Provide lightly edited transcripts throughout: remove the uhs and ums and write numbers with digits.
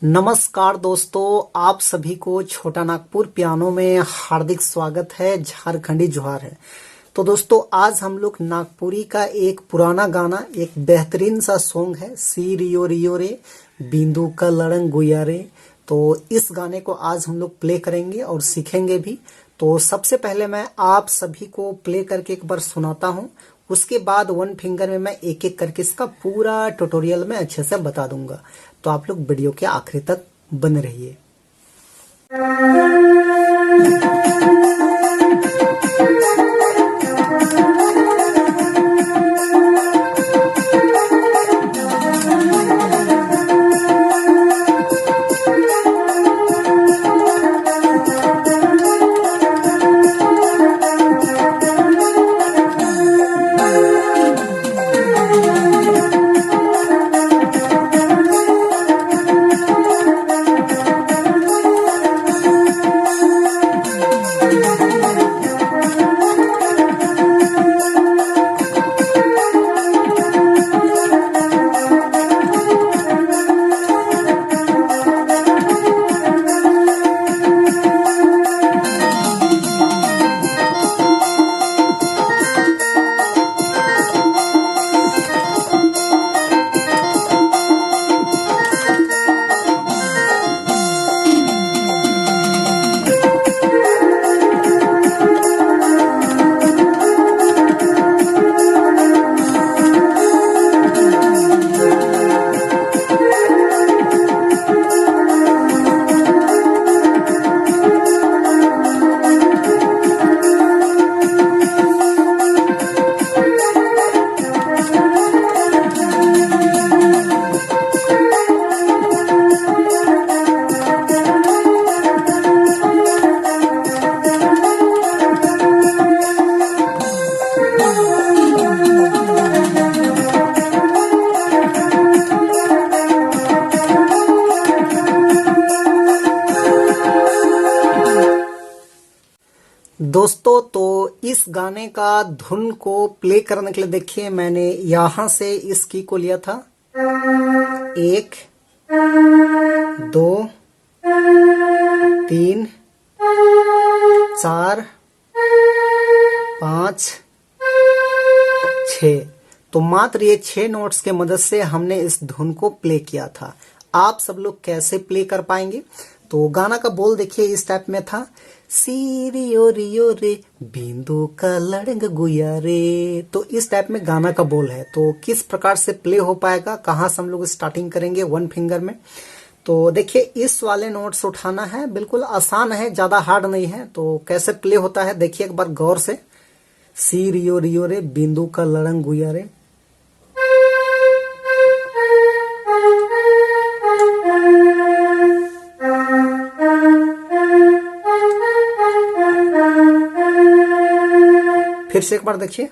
नमस्कार दोस्तों, आप सभी को छोटा नागपुर पियानो में हार्दिक स्वागत है। झारखंडी जोहार है। तो दोस्तों, आज हम लोग नागपुरी का एक पुराना गाना, एक बेहतरीन सा सॉन्ग है सी रियो रियो रे बिंदु का लड़ंग गुया रे। तो इस गाने को आज हम लोग प्ले करेंगे और सीखेंगे भी। तो सबसे पहले मैं आप सभी को प्ले करके एक बार सुनाता हूँ। उसके बाद वन फिंगर में मैं एक एक करके इसका पूरा ट्यूटोरियल में अच्छे से बता दूंगा। तो आप लोग वीडियो के आखिरी तक बने रहिए। दोस्तों, तो इस गाने का धुन को प्ले करने के लिए देखिए, मैंने यहां से इस की को लिया था। 1 2 3 4 5 6। तो मात्र ये 6 नोट्स के मदद से हमने इस धुन को प्ले किया था। आप सब लोग कैसे प्ले कर पाएंगे? तो गाना का बोल देखिए, इस टाइप में था, सी रियो रियो रे बिंदु का लड़ंग गुया रे। तो इस टाइप में गाना का बोल है। तो किस प्रकार से प्ले हो पाएगा, कहाँ से हम लोग स्टार्टिंग करेंगे? वन फिंगर में। तो देखिए, इस वाले नोट्स उठाना है, बिल्कुल आसान है, ज्यादा हार्ड नहीं है। तो कैसे प्ले होता है देखिए एक बार गौर से। सी रियो रियो रे बिंदु का लड़ंग गुया रे। फिर से एक बार देखिए।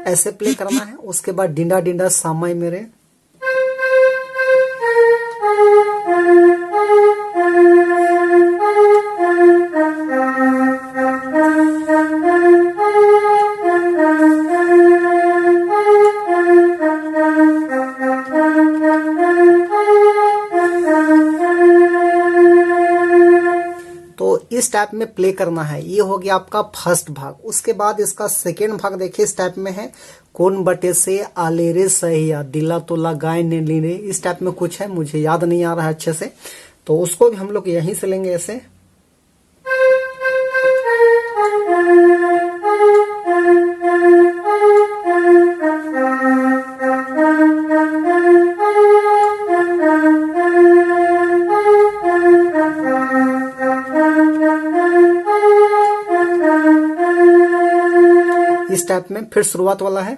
ऐसे प्ले करना है। उसके बाद डिंडा डिंडा सामाई मेरे। इस टाइप में प्ले करना है। ये हो गया आपका फर्स्ट भाग। उसके बाद इसका सेकेंड भाग देखिए, इस टाइप में है, कौन बटे से आले रे सहिया दिला तो लगाए ने ली रे। इस टाइप में कुछ है, मुझे याद नहीं आ रहा है अच्छे से। तो उसको भी हम लोग यहीं से लेंगे ऐसे। इस टाइप में फिर शुरुआत वाला है।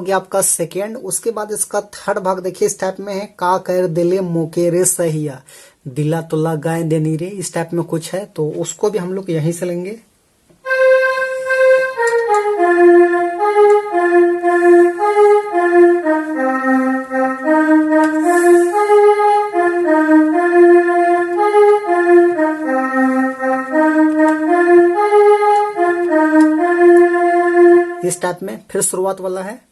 गया आपका सेकेंड। उसके बाद इसका थर्ड भाग देखिए इस टाइप में है, का कर दिले मोकेरे सहिया, दिला तो लगाए देनी रे, इस टाइप में कुछ है, तो उसको भी हम लोग यहीं से लेंगे। इस टाइप में फिर शुरुआत वाला है।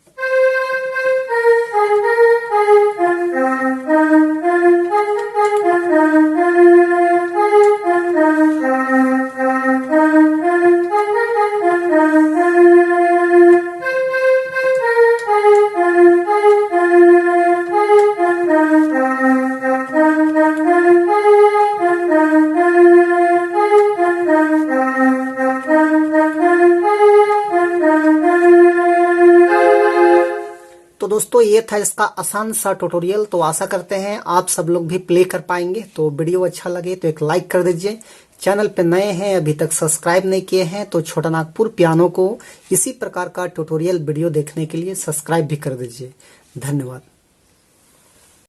तो दोस्तों ये था इसका आसान सा ट्यूटोरियल। तो आशा करते हैं आप सब लोग भी प्ले कर पाएंगे। तो वीडियो अच्छा लगे तो एक लाइक कर दीजिए। चैनल पे नए हैं, अभी तक सब्सक्राइब नहीं किए हैं, तो छोटा नागपुर पियानो को इसी प्रकार का ट्यूटोरियल वीडियो देखने के लिए सब्सक्राइब भी कर दीजिए। धन्यवाद।